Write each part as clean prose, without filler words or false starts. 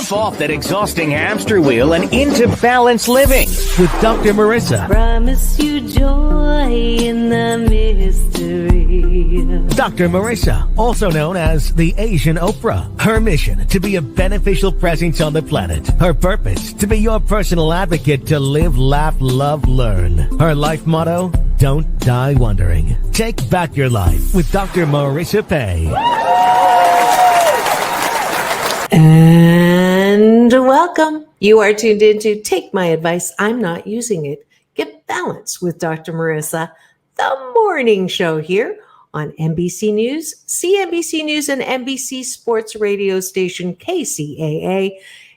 Jump off that exhausting hamster wheel and into balanced living with Dr. Marissa. Promise you joy in the mystery. Dr. Marissa, also known as the Asian Oprah. Her mission, to be a beneficial presence on the planet. Her purpose, to be your personal advocate to live, laugh, love, learn. Her life motto, don't die wondering. Take back your life with Dr. Marissa Pay. And welcome. You are tuned in to Take My Advice, I'm Not Using It. Get Balance with Dr. Marissa, the morning show here on NBC News, CNBC News, and NBC Sports radio station KCAA,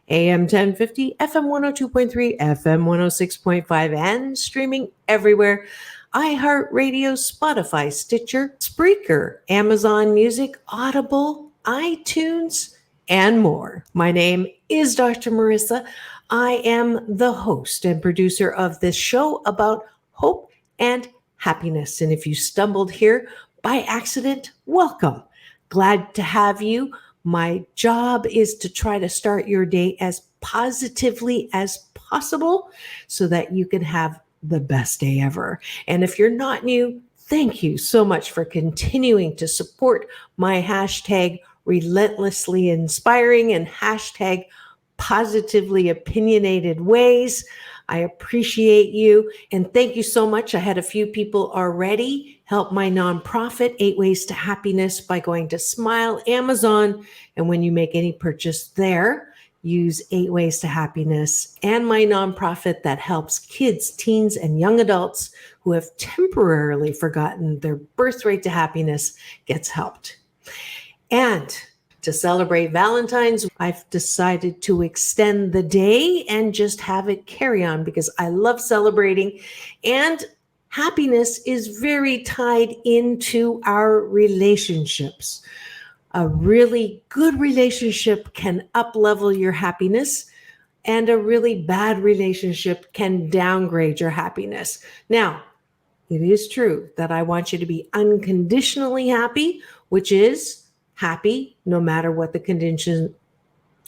AM 1050, FM 102.3, FM 106.5, and streaming everywhere. iHeartRadio, Spotify, Stitcher, Spreaker, Amazon Music, Audible, iTunes, and more. My name is Dr. Marissa. I am the host and producer of this show about hope and happiness. And if you stumbled here by accident, welcome. Glad to have you. My job is to try to start your day as positively as possible so that you can have the best day ever. And if you're not new, thank you so much for continuing to support my hashtag relentlessly inspiring and hashtag positively opinionated ways. I appreciate you. And thank you so much. I had a few people already help my nonprofit, 8 Ways to Happiness, by going to Smile Amazon. And when you make any purchase there, use 8 Ways to Happiness and my nonprofit that helps kids, teens, and young adults who have temporarily forgotten their birthright to happiness gets helped. And to celebrate Valentines, I've decided to extend the day and just have it carry on because I love celebrating, and happiness is very tied into our relationships. A really good relationship can up-level your happiness, and a really bad relationship can downgrade your happiness. Now, it is true that I want you to be unconditionally happy, which is happy no matter what the condition,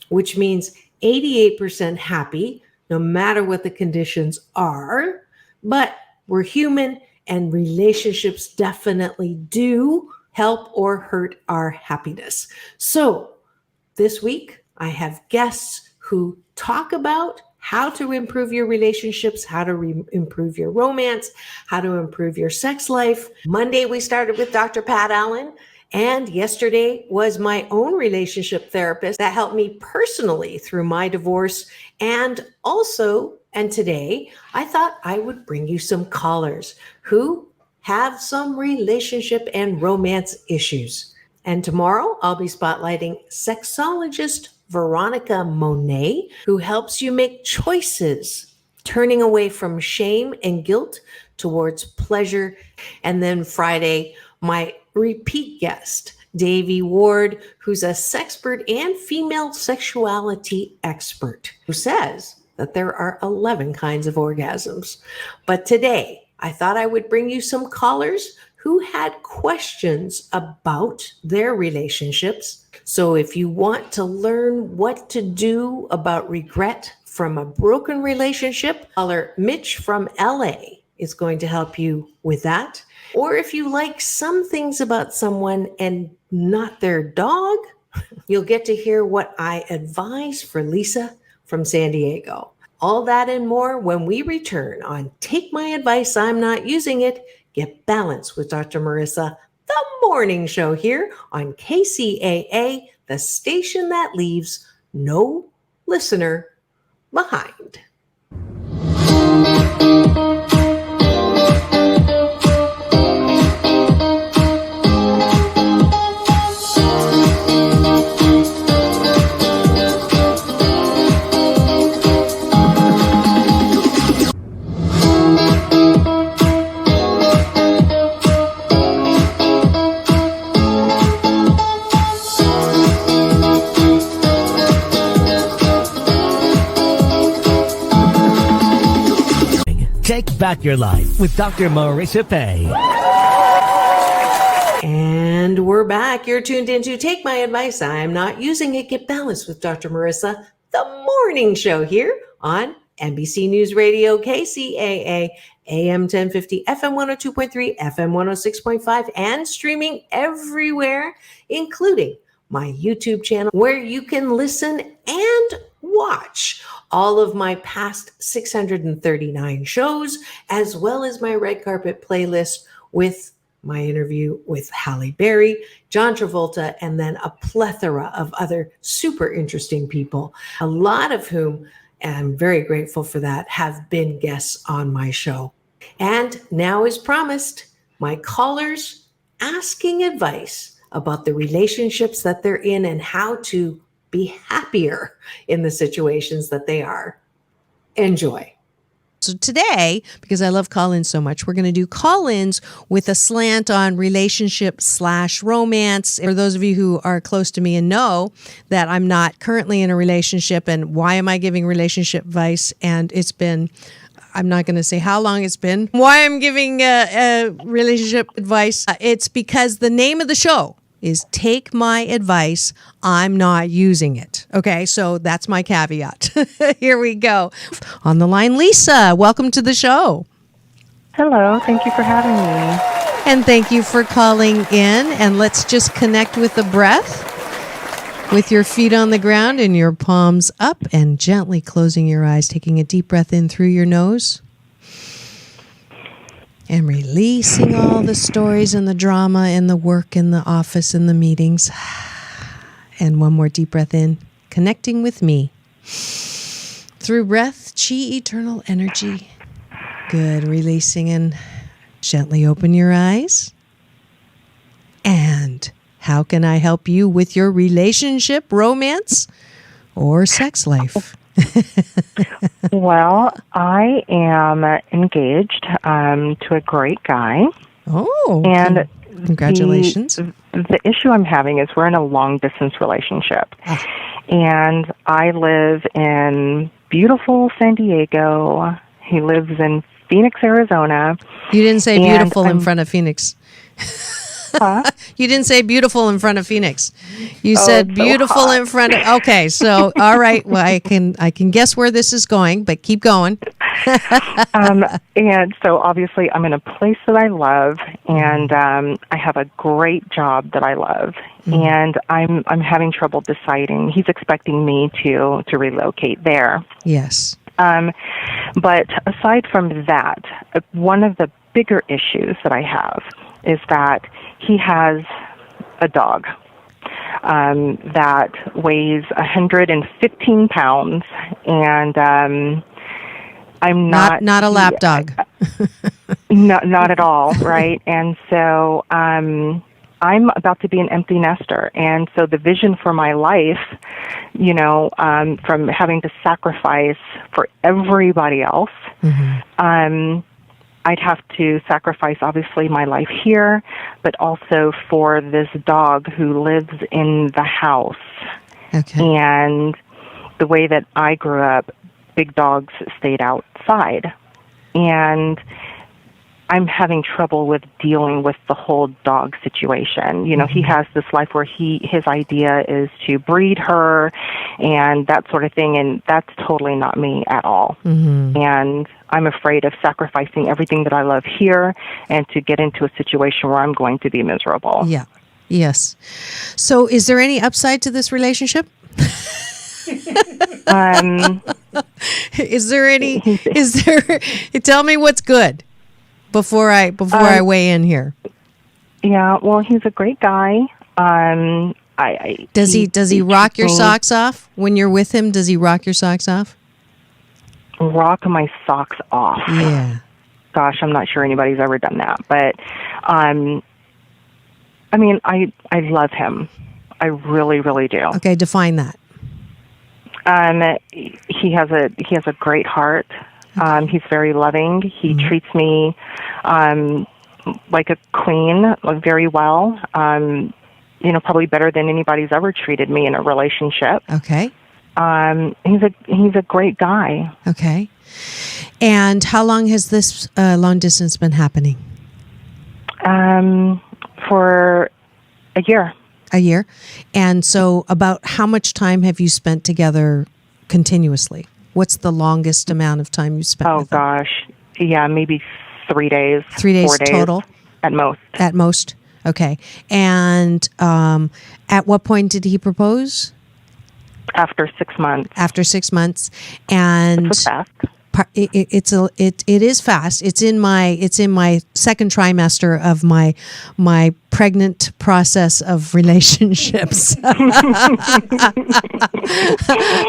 which means 88% happy no matter what the conditions are. But we're human, and relationships definitely do help or hurt our happiness. So this week I have guests who talk about how to improve your relationships, how to improve your romance, how to improve your sex life. Monday we started with Dr. Pat Allen. And yesterday was my own relationship therapist that helped me personally through my divorce. And today, I thought I would bring you some callers who have some relationship and romance issues. And tomorrow, I'll be spotlighting sexologist Veronica Monet, who helps you make choices, turning away from shame and guilt towards pleasure. And then Friday, my repeat guest, Davey Ward, who's a sexpert and female sexuality expert, who says that there are 11 kinds of orgasms. But today, I thought I would bring you some callers who had questions about their relationships. So if you want to learn what to do about regret from a broken relationship, caller Mitch from LA is going to help you with that. Or if you like some things about someone and not their dog, you'll get to hear what I advise for Lisa from San Diego. All that and more when we return on Take My Advice, I'm Not Using It. Get Balance with Dr. Marissa, the morning show here on KCAA, the station that leaves no listener behind. Take back your life with Dr. Marissa Pay. And we're back. You're tuned in to Take My Advice, I'm Not Using It. Get Balanced with Dr. Marissa, the morning show here on NBC News Radio, KCAA, AM 1050, FM 102.3, FM 106.5, and streaming everywhere, including my YouTube channel, where you can listen and watch all of my past 639 shows, as well as my red carpet playlist with my interview with Halle Berry, John Travolta, and then a plethora of other super interesting people, a lot of whom, and I'm very grateful for that, have been guests on my show. And now, as promised, my callers asking advice about the relationships that they're in and how to be happier in the situations that they are. Enjoy. So today, because I love call-ins so much, we're going to do call-ins with a slant on relationship/romance. For those of you who are close to me and know that I'm not currently in a relationship, and why am I giving relationship advice? And it's been, I'm not going to say how long it's been, why I'm giving relationship advice. It's because the name of the show is Take My Advice, I'm Not Using It. Okay, so that's my caveat. Here we go. On the line, Lisa. Welcome to the show. Hello, thank you for having me. And thank you for calling in. And let's just connect with the breath. With your feet on the ground and your palms up and gently closing your eyes, taking a deep breath in through your nose. And releasing all the stories and the drama and the work and the office and the meetings. And one more deep breath in, connecting with me. Through breath, chi, eternal energy. Good, releasing and gently open your eyes. And how can I help you with your relationship, romance, or sex life? Well, I am engaged to a great guy. Oh, and congratulations. The issue I'm having is we're in a long-distance relationship. And I live in beautiful San Diego. He lives in Phoenix, Arizona. You didn't say beautiful in front of Phoenix. Huh? You didn't say beautiful in front of Phoenix. You said beautiful hot. in front of. Okay, so all right. Well, I can guess where this is going, but keep going. And so obviously I'm in a place that I love, and I have a great job that I love, and I'm having trouble deciding. He's expecting me to relocate there. Yes. But aside from that, one of the bigger issues that I have is that he has a dog that weighs 115 pounds, and I'm not a lap dog. not at all, right? And so I'm about to be an empty nester, and so the vision for my life, from having to sacrifice for everybody else, I'd have to sacrifice, obviously, my life here, but also for this dog who lives in the house. Okay. And the way that I grew up, big dogs stayed outside. And I'm having trouble with dealing with the whole dog situation. He has this life where his idea is to breed her and that sort of thing, and that's totally not me at all. And I'm afraid of sacrificing everything that I love here and to get into a situation where I'm going to be miserable. Yeah. Yes. So is there any upside to this relationship? Is there tell me what's good before I weigh in here. Yeah, well, he's a great guy. Does he rock your socks off when you're with him? Does he rock your socks off? Rock my socks off. Yeah. Gosh, I'm not sure anybody's ever done that, but I love him. I really, really do. Okay, define that. He has a great heart. He's very loving. He treats me like a queen, very well. Probably better than anybody's ever treated me in a relationship. Okay. He's a great guy. Okay. And how long has this long distance been happening? For a year. A year. And so about how much time have you spent together continuously? What's the longest amount of time you spent with him? Gosh. Yeah, maybe 3 days. 3 days 4 days total? At most. At most? Okay. And at what point did he propose? After 6 months. After 6 months. And It was fast. it is fast. It's in my second trimester of my pregnant process of relationships.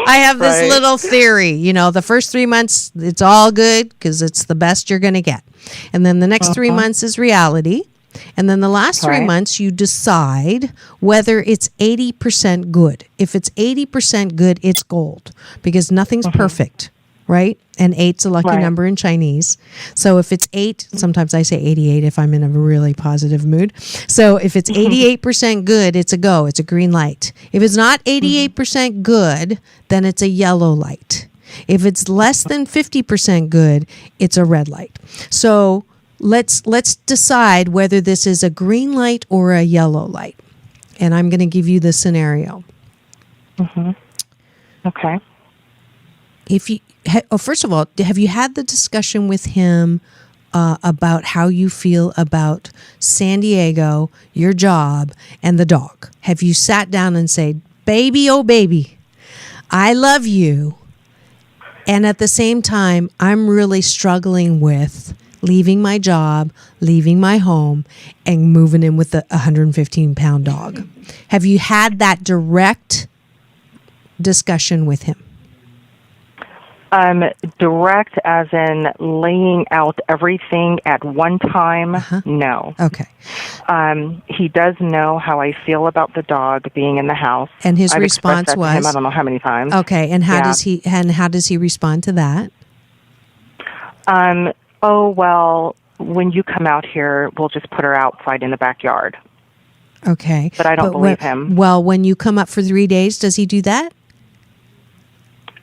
I have this little theory, the first 3 months it's all good because it's the best you're going to get, and then the next 3 months is reality, and then the last 3 months you decide whether it's 80% good. If it's 80% good, it's gold because nothing's perfect. Right? And 8's a lucky number in Chinese. So if it's 8, sometimes I say 88 if I'm in a really positive mood. So if it's 88% good, it's a go. It's a green light. If it's not 88% good, then it's a yellow light. If it's less than 50% good, it's a red light. So let's decide whether this is a green light or a yellow light. And I'm going to give you the scenario. Okay. First of all, have you had the discussion with him about how you feel about San Diego, your job, and the dog? Have you sat down and said, baby, oh baby, I love you, and at the same time, I'm really struggling with leaving my job, leaving my home, and moving in with a 115-pound dog? Have you had that direct discussion with him? Direct as in laying out everything at one time? No. Okay. He does know how I feel about the dog being in the house. And his I've response expressed that to was? him, I don't know how many times. Okay. And how does he respond to that? Oh, well, when you come out here, we'll just put her outside in the backyard. Okay. But I don't believe him. Well, when you come up for 3 days, does he do that?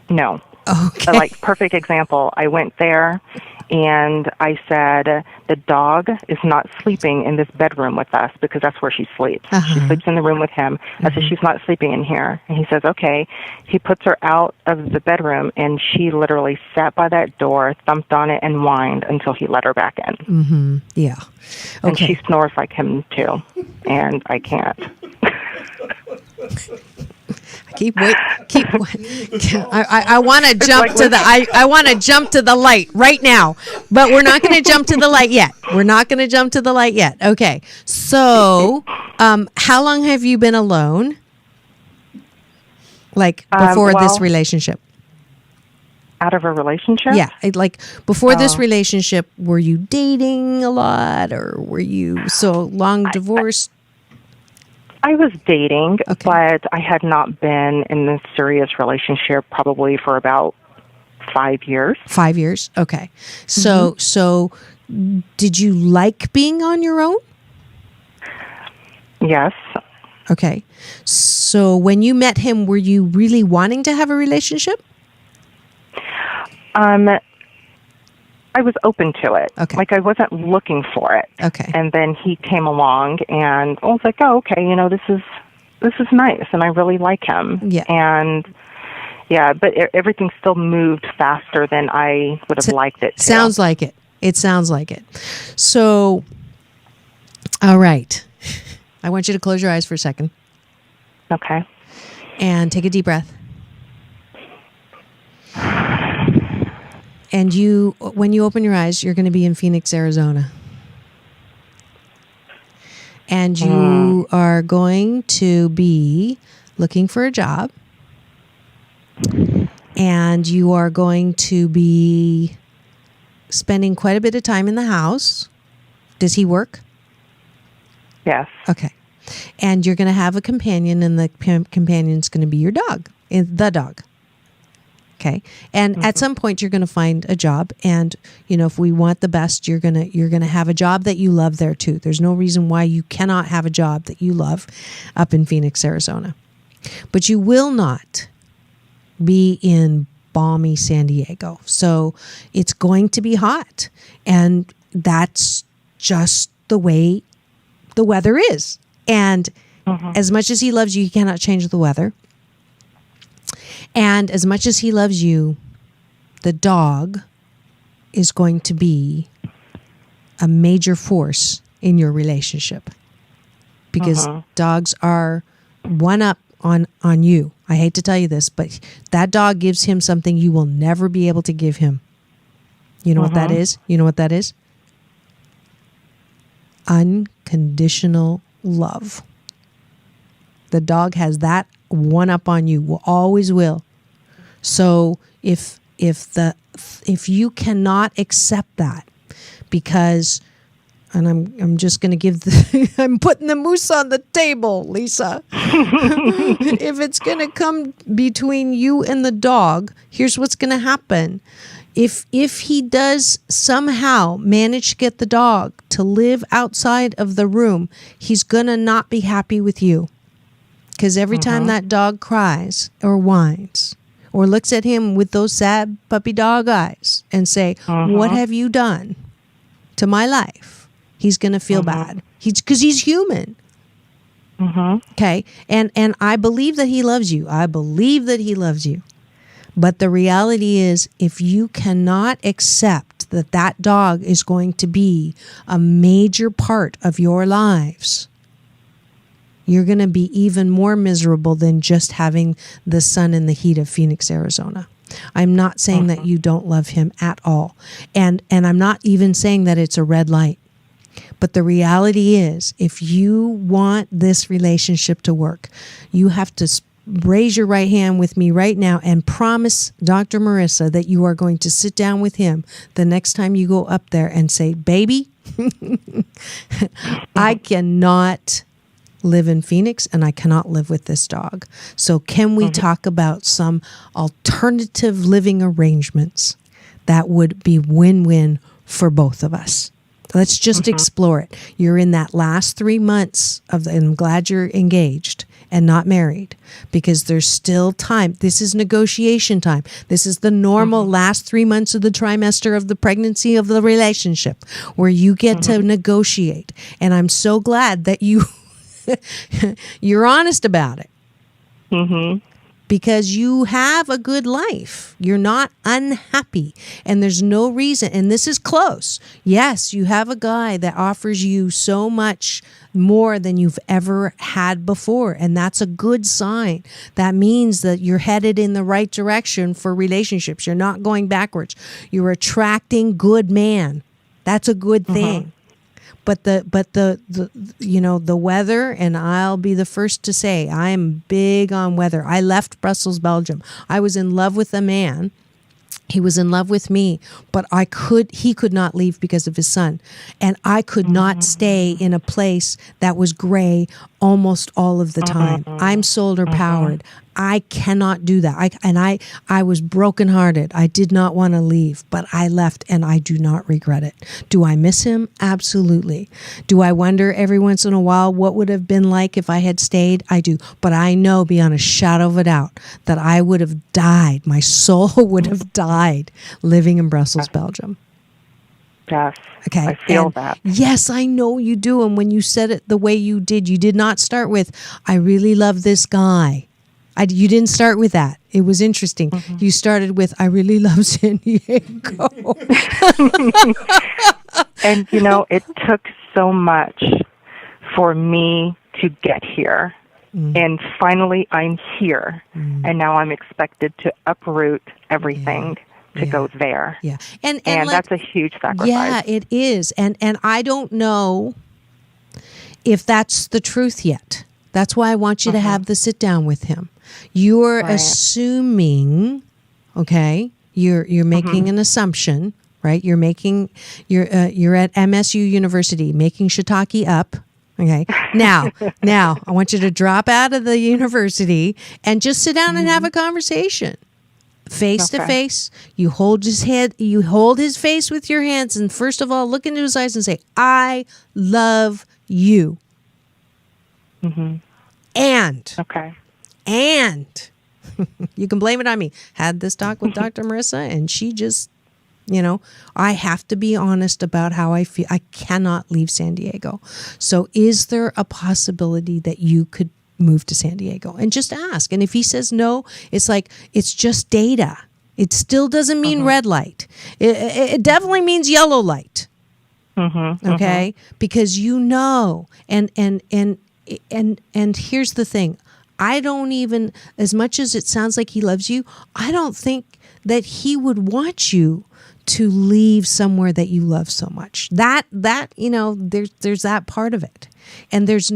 No. Okay. Like, perfect example, I went there and I said, the dog is not sleeping in this bedroom with us because that's where she sleeps. She sleeps in the room with him. I said, she's not sleeping in here. And he says, okay. He puts her out of the bedroom and she literally sat by that door, thumped on it, and whined until he let her back in. Yeah. Okay. And she snores like him too. And I can't. I want to jump to I want to jump to the light right now, but we're not going to jump to the light yet. Okay. So, how long have you been alone? Like before this relationship? Out of a relationship? Yeah. Like before this relationship, were you dating a lot or were you so long divorced? I was dating, but I had not been in a serious relationship probably for about 5 years. 5 years? Okay. So did you like being on your own? Yes. Okay. So when you met him, were you really wanting to have a relationship? I was open to it. Okay. Like, I wasn't looking for it. Okay. And then he came along, and I was like, oh, okay, this is nice, and I really like him. Yeah. And, yeah, but everything still moved faster than I would have liked it to. Sounds like it. It sounds like it. So, all right. I want you to close your eyes for a second. Okay. And take a deep breath. And when you open your eyes, you're going to be in Phoenix, Arizona. And you are going to be looking for a job. And you are going to be spending quite a bit of time in the house. Does he work? Yes. Okay. And you're going to have a companion, and the companion's going to be your dog, the dog. Okay. And at some point you're going to find a job, and if we want the best, you're going to have a job that you love there too. There's no reason why you cannot have a job that you love up in Phoenix, Arizona. But you will not be in balmy San Diego. So it's going to be hot, and that's just the way the weather is. And as much as he loves you, he cannot change the weather. And as much as he loves you, the dog is going to be a major force in your relationship, because dogs are one up on you. I hate to tell you this, but that dog gives him something you will never be able to give him. You know what that is? You know what that is? Unconditional love. The dog has that one up on you, will always will. So if you cannot accept that, because, and I'm just going to give I'm putting the moose on the table, Lisa. If it's going to come between you and the dog, here's what's going to happen. If he does somehow manage to get the dog to live outside of the room, he's going to not be happy with you. Because every time that dog cries or whines or looks at him with those sad puppy dog eyes and say, what have you done to my life? He's going to feel bad. Because he's human. Okay. And I believe that he loves you. I believe that he loves you. But the reality is, if you cannot accept that that dog is going to be a major part of your lives, you're going to be even more miserable than just having the sun and the heat of Phoenix, Arizona. I'm not saying that you don't love him at all. And I'm not even saying that it's a red light. But the reality is, if you want this relationship to work, you have to raise your right hand with me right now and promise Dr. Marissa that you are going to sit down with him the next time you go up there and say, baby, I cannot live in Phoenix and I cannot live with this dog. So can we talk about some alternative living arrangements that would be win-win for both of us? Let's just explore it. You're in that last 3 months and I'm glad you're engaged and not married, because there's still time. This is negotiation time. This is the normal last 3 months of the trimester of the pregnancy of the relationship, where you get to negotiate. And I'm so glad that you're honest about it. Because you have a good life. You're not unhappy. And there's no reason. And this is close. Yes, you have a guy that offers you so much more than you've ever had before. And that's a good sign. That means that you're headed in the right direction for relationships. You're not going backwards. You're attracting good man. That's a good thing. But the weather, and I'll be the first to say, I am big on weather. I left Brussels, Belgium. I was in love with a man. He was in love with me, but he could not leave because of his son. And I could not stay in a place that was gray almost all of the time. I'm solar powered. I cannot do that. I was brokenhearted. I did not want to leave, but I left and I do not regret it. Do I miss him? Absolutely. Do I wonder every once in a while what would have been like if I had stayed? I do. But I know beyond a shadow of a doubt that I would have died. My soul would have died living in Brussels, Belgium. Yes. Okay. I feel that. Yes, I know you do. And when you said it the way you did not start with, I really love this guy. You didn't start with that. It was interesting. You started with, I really love San Diego. And, it took so much for me to get here. And finally, I'm here. And now I'm expected to uproot everything to go there. Yeah. And that's a huge sacrifice. Yeah, it is. And I don't know if that's the truth yet. That's why I want you to have the sit down with him. You're assuming, okay? You're making an assumption, right? You're at MSU University making shiitake up. Okay. Now I want you to drop out of the university and just sit down and have a conversation. Face to face. You hold his head, you hold his face with your hands, and first of all, look into his eyes and say, I love you. And you can blame it on me. Had this talk with Dr. Marissa, and she just, I have to be honest about how I feel. I cannot leave San Diego. So is there a possibility that you could move to San Diego? And just ask. And if he says no, it's like, it's just data. It still doesn't mean red light. It definitely means yellow light. Okay? Because you know, and here's the thing. I don't even, as much as it sounds like he loves you, I don't think that he would want you to leave somewhere that you love so much. That you know, there's that part of it. And there's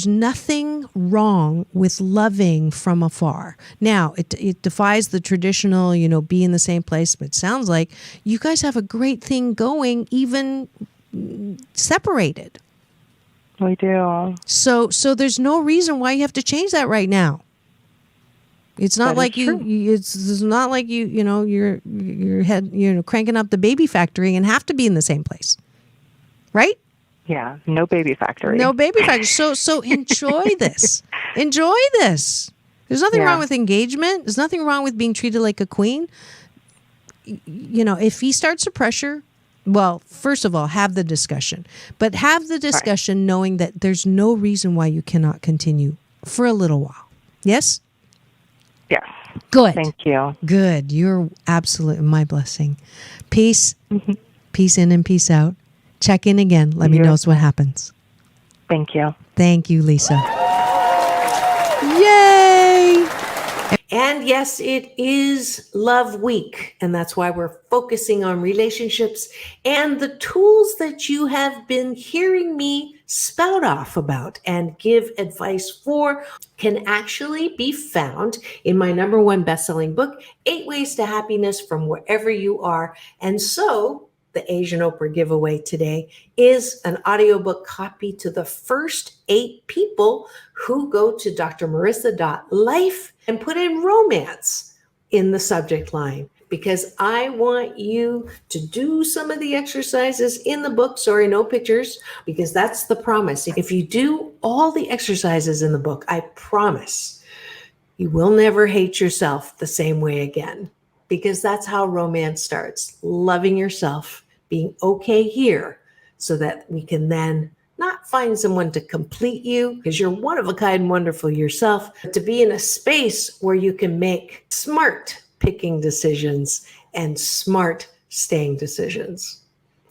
nothing wrong with loving from afar. Now, it defies the traditional, you know, be in the same place, but it sounds like you guys have a great thing going, even separated. We do. So there's no reason why you have to change that right now. It's not like it's not like you know, you're cranking up the baby factory and have to be in the same place. Right? Yeah, no baby factory. No baby factory. So enjoy this. Enjoy this. There's nothing wrong with engagement. There's nothing wrong with being treated like a queen. You know, if he starts to pressure, well, first of all, have the discussion. But have the discussion knowing that there's no reason why you cannot continue for a little while. Yes? Yes. Good. Thank you. Good. You're absolutely my blessing. Peace. Peace in and peace out. Check in again. Let me know what happens. Thank you. Thank you, Lisa. Yay! And yes, it is Love Week, and that's why we're focusing on relationships, and the tools that you have been hearing me spout off about and give advice for can actually be found in my #1 best-selling book, 8 Ways to Happiness from Wherever You Are. And so the Asian Oprah giveaway today is an audiobook copy to the first 8 people who go to drmarissa.life and put in romance in the subject line, because I want you to do some of the exercises in the book. Sorry, no pictures, because that's the promise. If you do all the exercises in the book, I promise you will never hate yourself the same way again, because that's how romance starts. Loving yourself, being okay here, so that we can then not find someone to complete you, because you're one of a kind, wonderful yourself, but to be in a space where you can make smart picking decisions and smart staying decisions.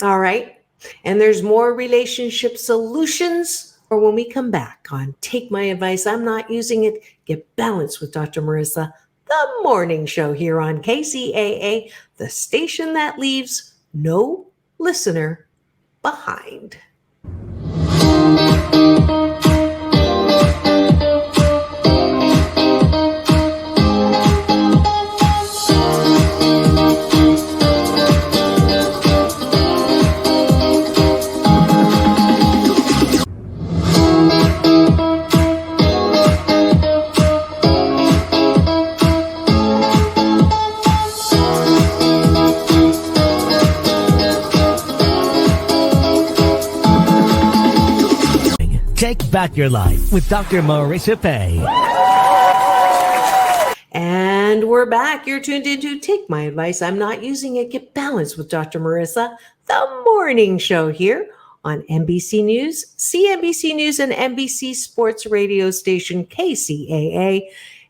All right. And there's more relationship solutions or when we come back on Take My Advice, I'm Not Using It. Get balanced with Dr. Marissa, the morning show here on KCAA, the station that leaves no listener behind. Take back your life with Dr. Marissa Pay. And we're back. You're tuned into Take My Advice, I'm Not Using It. Get balanced with Dr. Marissa, the morning show here on NBC News, CNBC News, and NBC Sports radio station KCAA,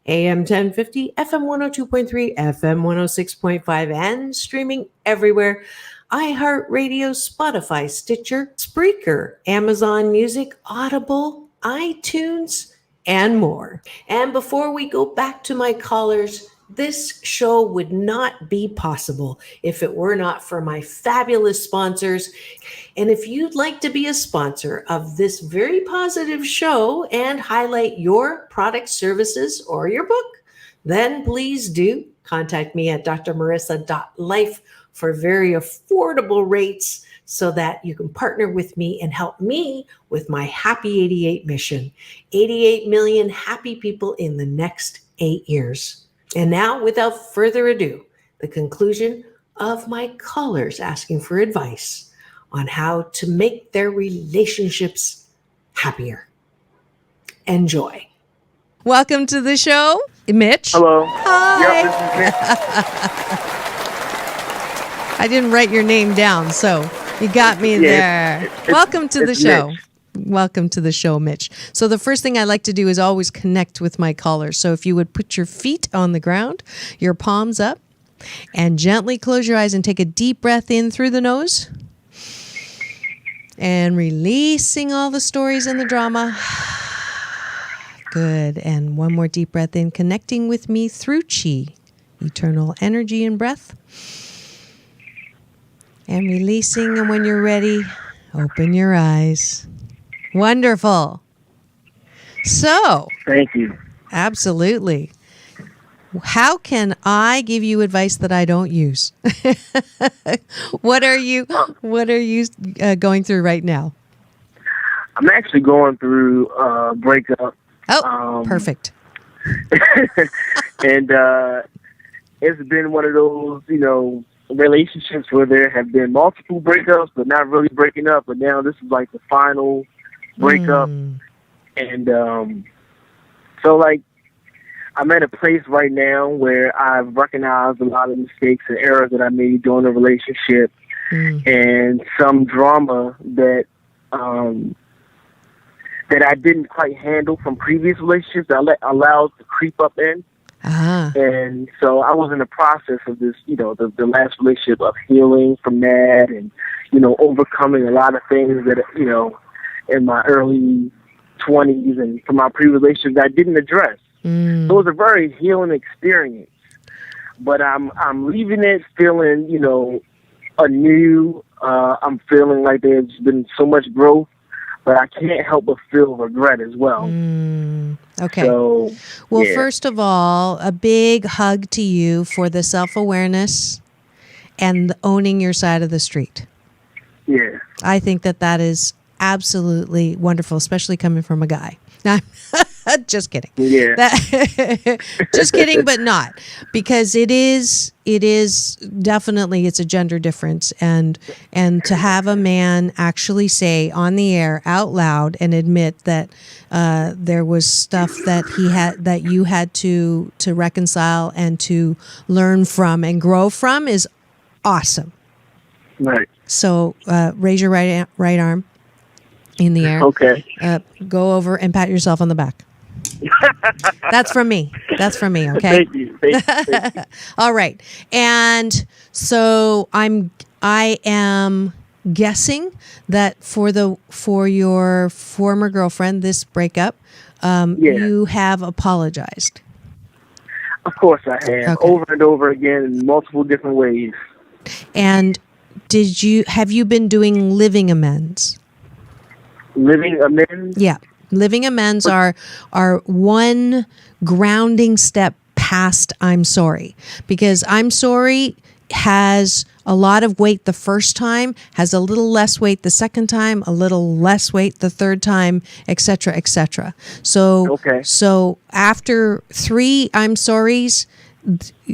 AM 1050, FM 102.3, FM 106.5, and streaming everywhere. iHeartRadio, Spotify, Stitcher, Spreaker, Amazon Music, Audible, iTunes, and more. And before we go back to my callers, this show would not be possible if it were not for my fabulous sponsors. And if you'd like to be a sponsor of this very positive show and highlight your product, services, or your book, then please do contact me at drmarissa.life for very affordable rates so that you can partner with me and help me with my Happy 88 mission. 88 million happy people in the next 8 years. And now, without further ado, the conclusion of my callers asking for advice on how to make their relationships happier. Enjoy. Welcome to the show, Mitch. Hello. Hi. Yep, this is Mitch. I didn't write your name down, so you got me there. Welcome to the show. Mitch. Welcome to the show, Mitch. So the first thing I like to do is always connect with my callers. So if you would put your feet on the ground, your palms up, and gently close your eyes and take a deep breath in through the nose. And releasing all the stories and the drama. Good. And one more deep breath in, connecting with me through chi, eternal energy and breath. And releasing, and when you're ready, open your eyes. Wonderful. So. Thank you. Absolutely. How can I give you advice that I don't use? What are you going through right now? I'm actually going through a breakup. Oh, perfect. And it's been one of those, relationships where there have been multiple breakups, but not really breaking up. But now this is like the final breakup. And so, I'm at a place right now where I've recognized a lot of mistakes and errors that I made during the relationship, and some drama that I didn't quite handle from previous relationships that I allowed to creep up in. And so I was in the process of this, the last relationship, of healing from that and, overcoming a lot of things that, in my early 20s and from my previous relationships I didn't address. So it was a very healing experience. But I'm leaving it feeling, anew. I'm feeling like there's been so much growth, but I can't help but feel regret as well. Okay. So, well, first of all, a big hug to you for the self-awareness and owning your side of the street. Yeah. I think that is absolutely wonderful, especially coming from a guy. Just kidding. Yeah. Just kidding, but not, because it is definitely, it's a gender difference, and to have a man actually say on the air out loud and admit that there was stuff that you had to reconcile and to learn from and grow from is awesome. Right. So raise your right arm in the air. Okay. Go over and pat yourself on the back. That's from me. Okay. Thank you. All right. And so I am guessing that for your former girlfriend, this breakup, you have apologized. Of course I have. Okay. Over and over again in multiple different ways. And have you been doing living amends? Living amends? Yeah. Living amends are one grounding step past I'm sorry, because I'm sorry has a lot of weight the first time, has a little less weight the second time, a little less weight the third time, etc., etc. So after 3 I'm sorries,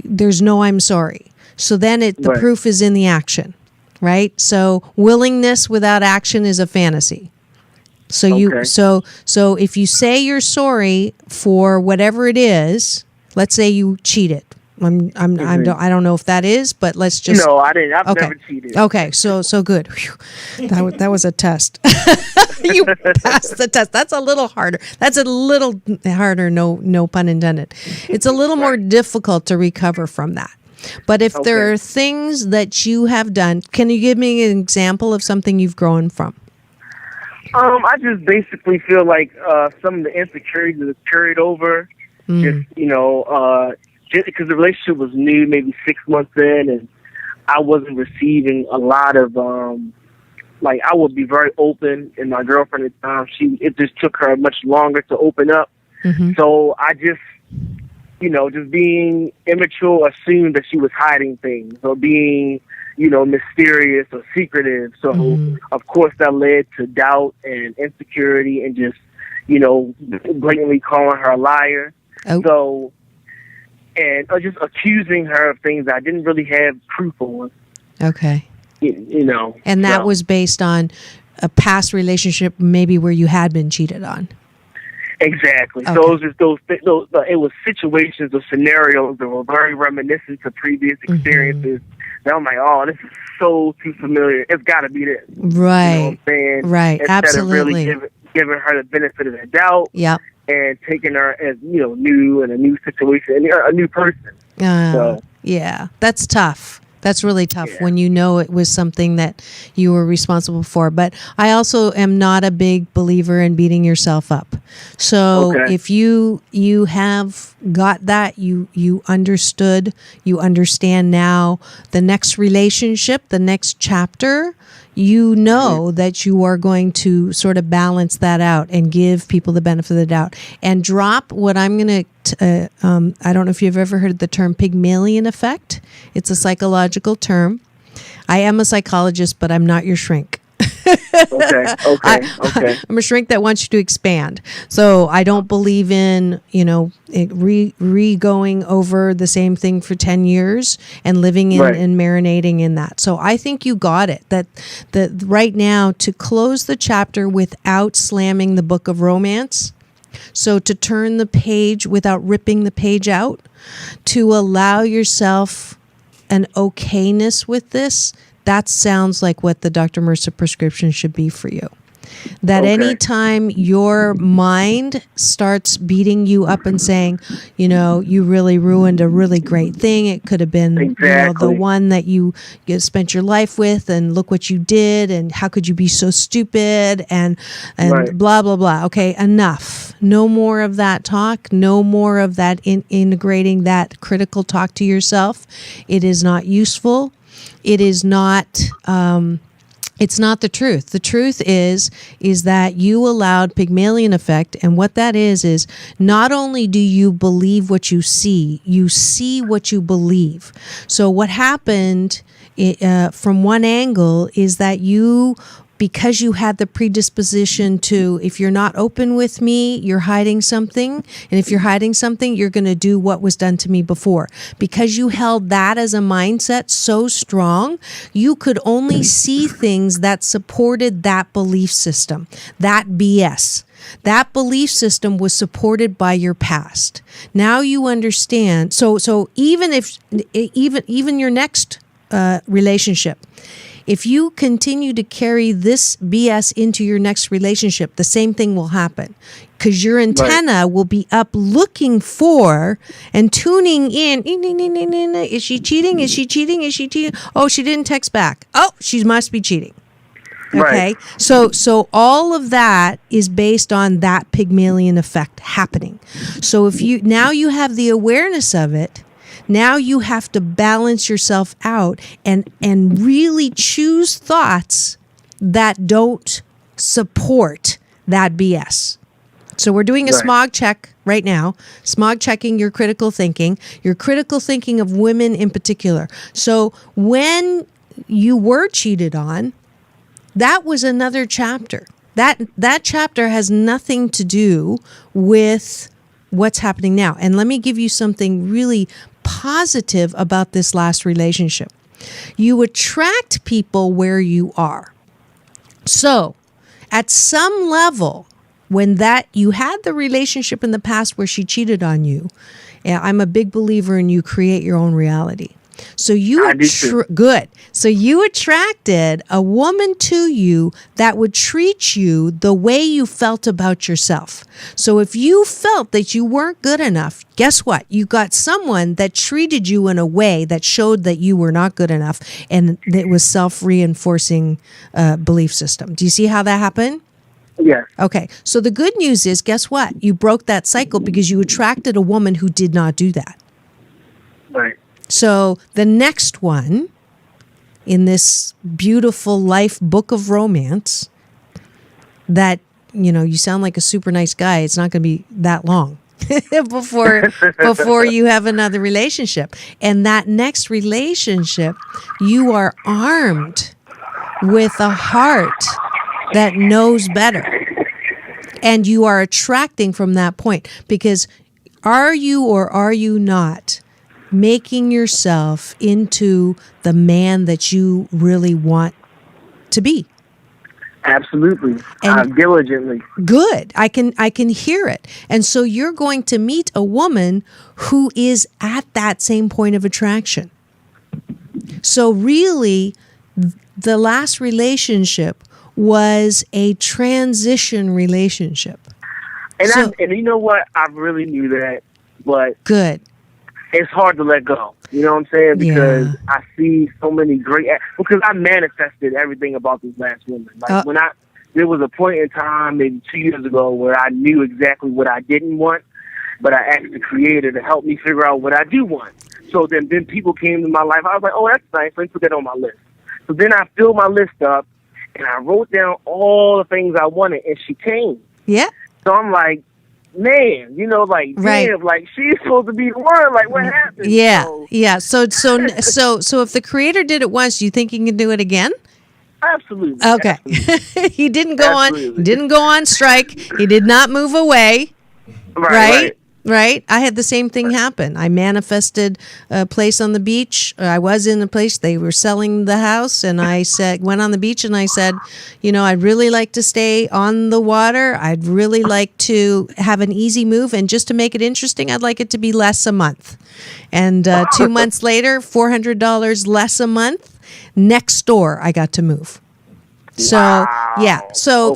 there's no I'm sorry. So then the proof is in the action, right? So willingness without action is a fantasy. So so if you say you're sorry for whatever it is, let's say you cheated. I don't know if that is, but let's just. No, I didn't. I've never cheated. Okay, so good. Whew. That was a test. You passed the test. That's a little harder. No pun intended. It's a little more difficult to recover from that. But if there are things that you have done, can you give me an example of something you've grown from? I just basically feel like some of the insecurities that carried over, just because the relationship was new, maybe 6 months in, and I wasn't receiving a lot of, I would be very open, and my girlfriend at the time, it just took her much longer to open up. So I just, just being immature, assumed that she was hiding things or being, mysterious or secretive. So, of course, that led to doubt and insecurity and just, blatantly calling her a liar. So, and just accusing her of things that I didn't really have proof on. Okay. And that was based on a past relationship, maybe where you had been cheated on. Exactly. Okay. So it was just those. It was situations or scenarios that were very reminiscent to previous experiences. And I'm like, oh, this is so too familiar. It's got to be this. Right. You know what I'm saying? Right. Instead Absolutely. giving her the benefit of the doubt, Yep. and taking her as, new in a new situation, and a new person. Yeah, that's tough. That's really tough Yeah. when you know it was something that you were responsible for. But I also am not a big believer in beating yourself up. So Okay. if you have got that, you understood, you understand now the next relationship, the next chapter, you know that you are going to sort of balance that out and give people the benefit of the doubt and drop what I'm going to, I don't know if you've ever heard of the term Pygmalion effect. It's a psychological term. I am a psychologist, but I'm not your shrink. Okay. I'm a shrink that wants you to expand. So I don't believe in, going over the same thing for 10 years and living in Right. and marinating in that. So I think you got it. That right now, to close the chapter without slamming the book of romance, so to turn the page without ripping the page out, to allow yourself an okayness with this, that sounds like what the Dr. Marissa prescription should be for you. That Okay. anytime your mind starts beating you up and saying, you really ruined a really great thing. It could have been the Exactly. one that you spent your life with, and look what you did, and how could you be so stupid, and Right. blah, blah, blah. Okay, enough. No more of that talk. No more of that integrating that critical talk to yourself. It is not useful. It is not, it's not the truth. The truth is that you allowed Pygmalion effect. And what that is not only do you believe what you see what you believe. So what happened from one angle is that because you had the predisposition to, if you're not open with me, you're hiding something. And if you're hiding something, you're going to do what was done to me before. Because you held that as a mindset so strong, you could only see things that supported that belief system, that BS. That belief system was supported by your past. Now you understand. So even your next relationship, if you continue to carry this BS into your next relationship, the same thing will happen, because your antenna will be up looking for and tuning in. Is she cheating? Is she cheating? Is she cheating? Oh, she didn't text back. Oh, she must be cheating. Okay. Right. So all of that is based on that Pygmalion effect happening. So if you have the awareness of it, now you have to balance yourself out and really choose thoughts that don't support that BS. So we're doing a smog check right now, smog checking your critical thinking of women in particular. So when you were cheated on, that was another chapter. That chapter has nothing to do with what's happening now. And let me give you something really positive about this last relationship. You attract people where you are. So at some level, when you had the relationship in the past where she cheated on you, I'm a big believer in you create your own reality. So good. So you attracted a woman to you that would treat you the way you felt about yourself. So if you felt that you weren't good enough, guess what? You got someone that treated you in a way that showed that you were not good enough, and it was self-reinforcing belief system. Do you see how that happened? Yes. Okay. So the good news is, guess what? You broke that cycle because you attracted a woman who did not do that. Right. So the next one in this beautiful life book of romance that, you sound like a super nice guy. It's not going to be that long before you have another relationship. And that next relationship, you are armed with a heart that knows better. And you are attracting from that point, because are you or are you not making yourself into the man that you really want to be? Absolutely. And diligently. Good. I can hear it. And so you're going to meet a woman who is at that same point of attraction. So really, the last relationship was a transition relationship. And you know what? I really knew that, but good. It's hard to let go. You know what I'm saying? Because I see so many because I manifested everything about this last woman. Like there was a point in time, maybe 2 years ago, where I knew exactly what I didn't want, but I asked the Creator to help me figure out what I do want. So then people came to my life. I was like, oh, that's nice. Let me put that on my list. So then I filled my list up, and I wrote down all the things I wanted, and she came. Yeah. So I'm like, man, like, damn, like, she's supposed to be the one. Like, what happened? Yeah, yeah. So if the Creator did it once, do you think he can do it again? Absolutely. Okay. Absolutely. He didn't go on strike. He did not move away. Right. I had the same thing happen. I manifested a place on the beach. I was in a place, they were selling the house, and I went on the beach and I said, I'd really like to stay on the water. I'd really like to have an easy move, and just to make it interesting, I'd like it to be less a month. And 2 months later, $400 less a month. Next door, I got to move. So yeah, so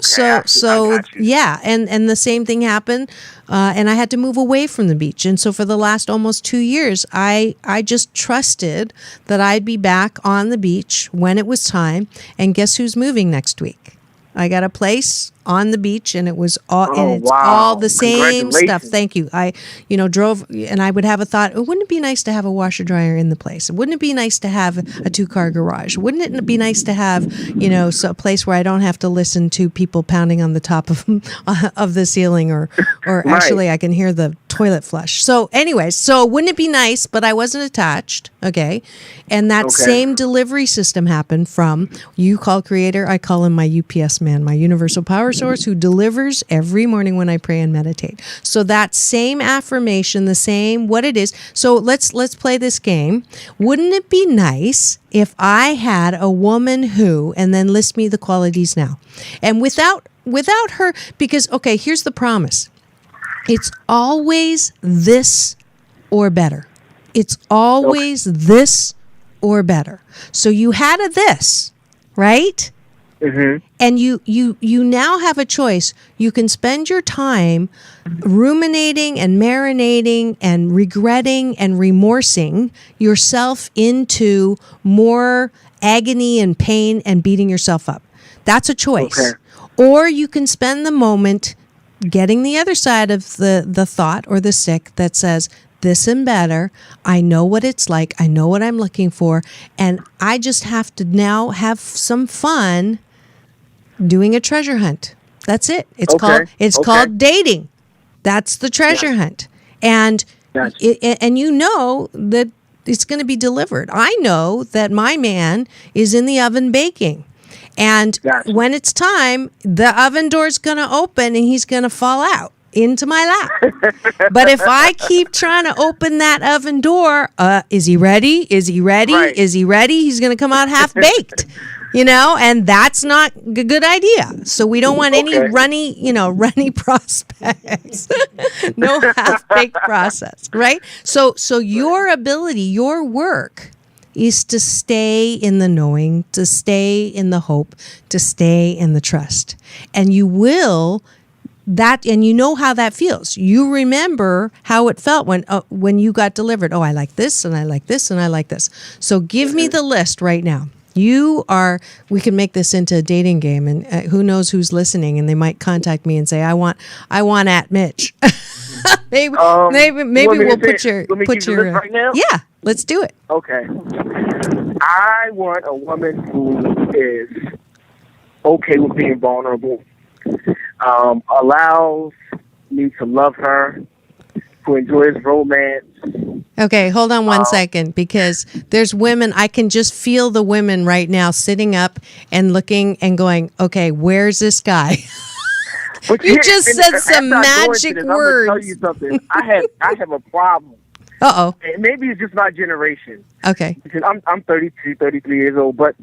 yeah, and the same thing happened, and I had to move away from the beach, and so for the last almost 2 years, I just trusted that I'd be back on the beach when it was time. And guess who's moving next week? I got a place on the beach, and it was all the same stuff. Thank you. I drove, and I would have a thought, wouldn't it be nice to have a washer dryer in the place? Wouldn't it be nice to have a 2-car garage? Wouldn't it be nice to have, a place where I don't have to listen to people pounding on the top of the ceiling, or right. Actually I can hear the toilet flush. So anyways, wouldn't it be nice? But I wasn't attached. Okay. And that same delivery system happened from, you call Creator, I call him my UPS man, my universal power source, who delivers every morning when I pray and meditate. So that same affirmation, the same what it is. So let's play this game. Wouldn't it be nice if I had a woman who, and then list me the qualities now, and without her, because here's the promise. It's always this or better. It's always this or better. So you had a this, right? Mm-hmm. And you now have a choice. You can spend your time ruminating and marinating and regretting and remorsing yourself into more agony and pain and beating yourself up. That's a choice. Okay. Or you can spend the moment getting the other side of the thought or the sick that says, this and better. I know what it's like. I know what I'm looking for. And I just have to now have some fun doing a treasure hunt. That's it. It's called dating. That's the treasure hunt. And and you know that it's going to be delivered. I know that my man is in the oven baking. And when it's time, the oven door's going to open and he's going to fall out into my lap. But if I keep trying to open that oven door, is he ready? Is he ready? Right. Is he ready? He's going to come out half baked. And that's not a good idea. So we don't want any runny prospects. No half-baked process, right? So your ability, your work is to stay in the knowing, to stay in the hope, to stay in the trust. And you will and you know how that feels. You remember how it felt when you got delivered. Oh, I like this, and I like this, and I like this. So give me the list right now. We can make this into a dating game, and who knows who's listening, and they might contact me and say, I want at Mitch. maybe we'll put your list right now? Yeah, let's do it. Okay. I want a woman who is okay with being vulnerable, allows me to love her, who enjoys romance. Okay, hold on one second, because there's women, I can just feel the women right now sitting up and looking and going, okay, where's this guy? You just said some magic words. I'm going to tell you something. I have a problem. Uh-oh. And maybe it's just my generation. Okay. Because I'm 32, 33 years old, but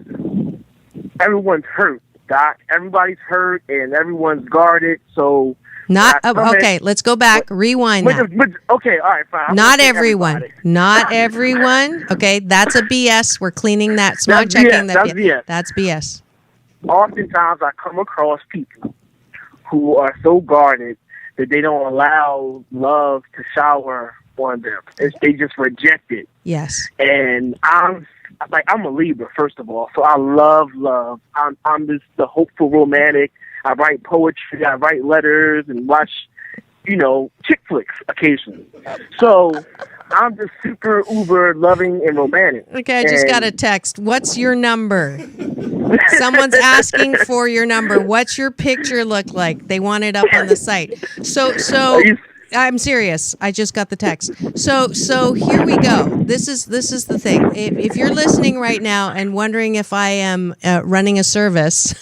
everyone's hurt, Doc. Everybody's hurt, and everyone's guarded, so... Okay, let's go back. Rewind that. Okay, all right, fine. Not everyone. Not everyone. Okay, that's a BS. We're cleaning that. Smog checking that. BS. That's BS. oftentimes I come across people who are so guarded that they don't allow love to shower on them. They just reject it. Yes. And I'm a Libra, first of all, so I love love. I'm just the hopeful romantic. I write poetry, I write letters, and watch, chick flicks occasionally. So I'm just super uber loving and romantic. Okay, I just got a text. What's your number? Someone's asking for your number. What's your picture look like? They want it up on the site. So I'm serious. I just got the text. So here we go. This is the thing. If you're listening right now and wondering if I am running a service,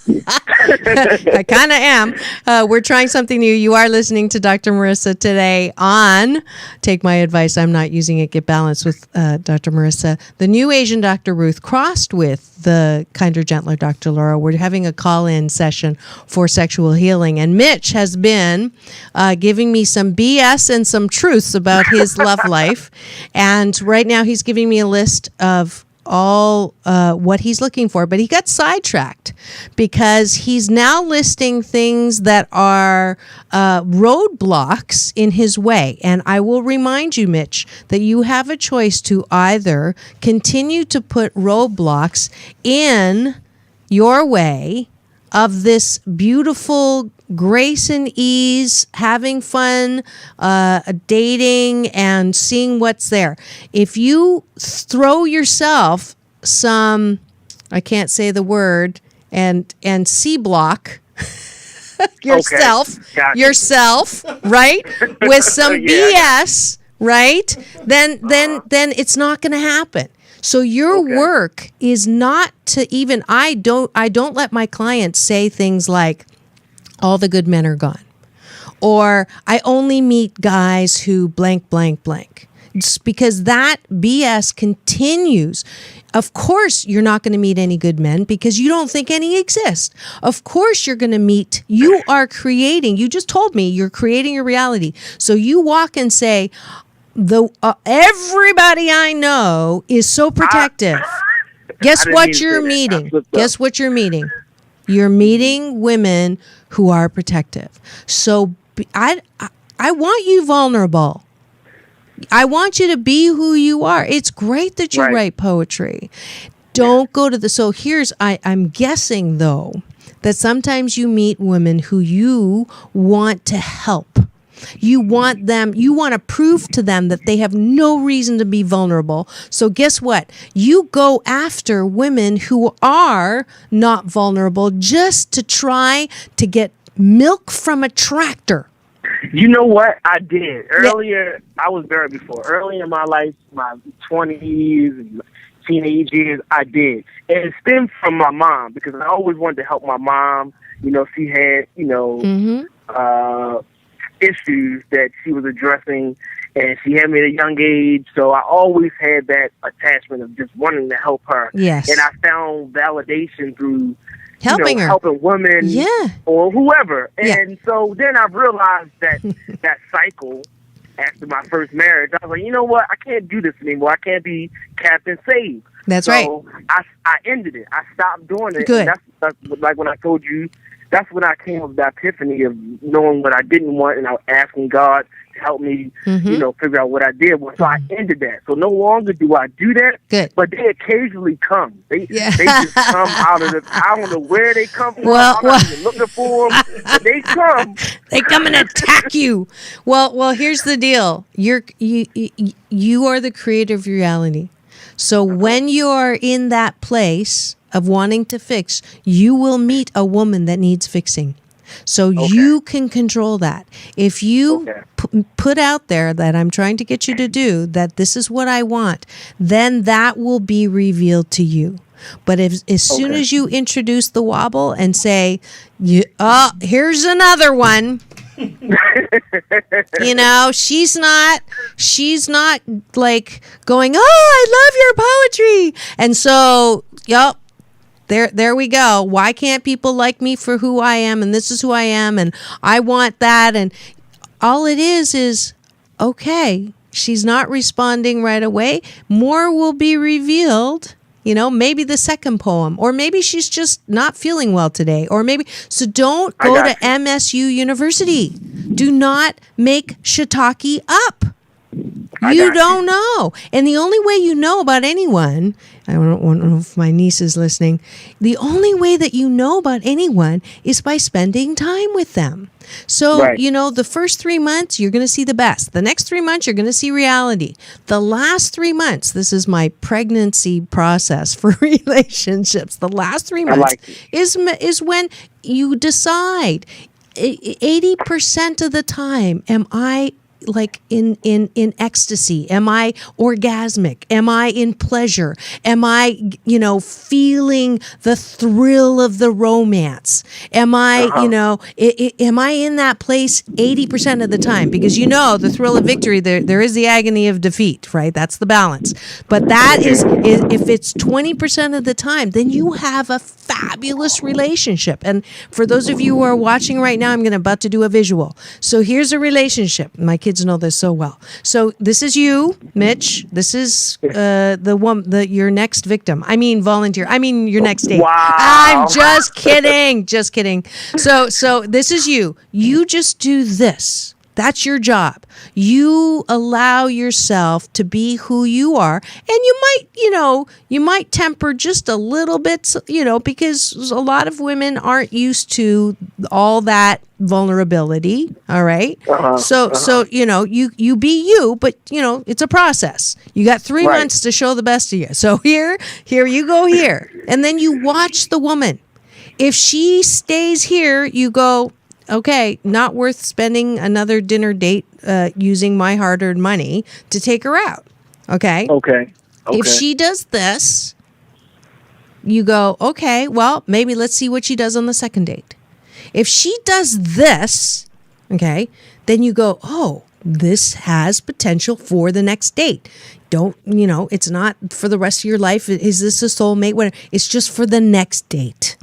I kind of am. We're trying something new. You are listening to Dr. Marissa today on Take My Advice. I'm Not Using It. Get Balanced with Dr. Marissa. The new Asian Dr. Ruth crossed with the kinder, gentler Dr. Laura. We're having a call-in session for sexual healing. And Mitch has been giving me some BS and some truths about his love life. And right now he's giving me a list of all what he's looking for, but he got sidetracked because he's now listing things that are roadblocks in his way. And I will remind you, Mitch, that you have a choice to either continue to put roadblocks in your way of this beautiful grace and ease, having fun, dating, and seeing what's there. If you throw yourself some, I can't say the word, and C-block yourself, right, with some BS, right, then it's not going to happen. So your work is not to even, I don't let my clients say things like, all the good men are gone, or I only meet guys who blank, blank, blank. It's because that BS continues. Of course, you're not going to meet any good men because you don't think any exist. Of course, you're going to meet, you are creating, you just told me you're creating your reality. So you walk and say, everybody I know is so protective. Guess what you're meeting? Guess what you're meeting? You're meeting women who are protective. So I want you vulnerable. I want you to be who you are. It's great that you write poetry. Don't go to so here's, I'm guessing though, that sometimes you meet women who you want to help. You want to prove to them that they have no reason to be vulnerable. So guess what? You go after women who are not vulnerable just to try to get milk from a tractor. You know what? I did. Earlier, I was there before. Early in my life, my 20s and teenage years, I did. And it stemmed from my mom because I always wanted to help my mom. She had, issues that she was addressing, and she had me at a young age, so I always had that attachment of just wanting to help her. Yes. And I found validation through helping women or whoever. And so then I realized that that cycle after my first marriage, I was like, you know what? I can't do this anymore. I can't be Captain Save. That's right. So I ended it. I stopped doing it. Good. And that's like when I told you, that's when I came with the epiphany of knowing what I didn't want, and I was asking God to help me, figure out what I did. So I ended that. So no longer do I do that. Good. But they occasionally come. They just come out of the. I don't know where they come from. I'm not even looking for them. But they come. They come and attack you. Well. Here's the deal. You are the creator of reality. So when you are in that place of wanting to fix, you will meet a woman that needs fixing. So you can control that. If you put out there that I'm trying to get you to do, that this is what I want, then that will be revealed to you. But as soon as you introduce the wobble and say, here's another one, she's not like going, I love your poetry. And so, there we go. Why can't people like me for who I am? And this is who I am. And I want that. And all it is, okay, she's not responding right away. More will be revealed maybe the second poem, or maybe she's just not feeling well today, or maybe, so don't go to MSU University. Do not make shiitake up. You don't know. And the only way you know about anyone, I don't know if my niece is listening, the only way that you know about anyone is by spending time with them. So, the first 3 months, you're going to see the best. The next 3 months, you're going to see reality. The last 3 months, this is my pregnancy process for relationships. The last 3 months is when you decide 80% of the time, am I like in ecstasy? Am I orgasmic? Am I in pleasure? Am I, feeling the thrill of the romance? Am I, am I in that place 80% of the time? Because the thrill of victory, there is the agony of defeat, right? That's the balance. But that is if it's 20% of the time, then you have a fabulous relationship. And for those of you who are watching right now, I'm about to do a visual. So here's a relationship. My kids know this so well. So this is you, Mitch. This is your next victim. I mean volunteer. I mean your next date. Wow. I'm just kidding. Just kidding. So this is you. You just do this. That's your job. You allow yourself to be who you are, and you might temper just a little bit, because a lot of women aren't used to all that vulnerability. All right. So you be you, but it's a process. You got 3 months to show the best of you. So here you go here, and then you watch the woman. If she stays here, you go, okay, not worth spending another dinner date using my hard-earned money to take her out. Okay? Okay. If she does this, you go, okay, well, maybe let's see what she does on the second date. If she does this, okay, then you go, oh, this has potential for the next date. Don't, it's not for the rest of your life. Is this a soulmate? Whatever. It's just for the next date.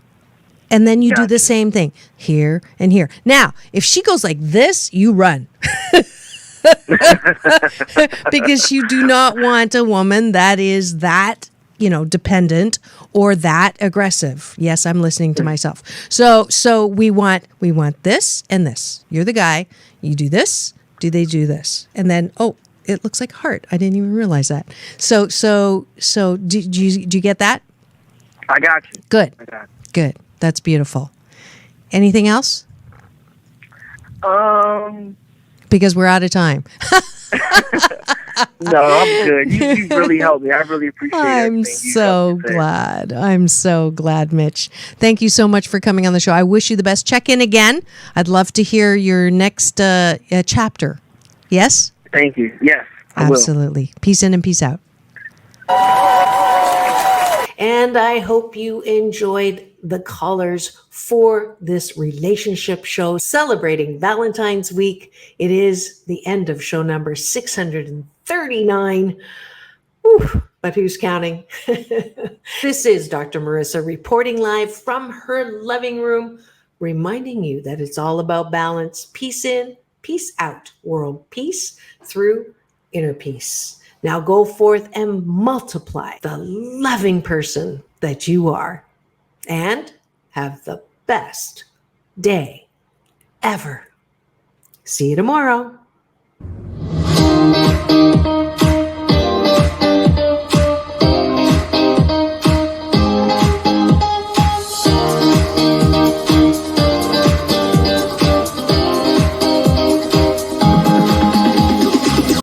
And then you do the same thing here and here. Now, if she goes like this, you run. Because you do not want a woman that is that, dependent or that aggressive. Yes, I'm listening to myself. So we want this and this. You're the guy. You do this. Do they do this? And then, oh, it looks like heart. I didn't even realize that. So do you get that? I got you. Good. I got you. Good. That's beautiful. Anything else? Because we're out of time. No, I'm good. You really helped me. I really appreciate it. I'm so glad. I'm so glad, Mitch. Thank you so much for coming on the show. I wish you the best. Check in again. I'd love to hear your next chapter. Yes? Thank you. Yes, I will. Absolutely. Peace in and peace out. And I hope you enjoyed the callers for this relationship show celebrating Valentine's week. It is the end of show number 639. Whew, but who's counting? This is Dr. Marissa reporting live from her living room, reminding you that it's all about balance. Peace in, peace out. World peace through inner peace. Now go forth and multiply the loving person that you are, and have the best day ever. See you tomorrow.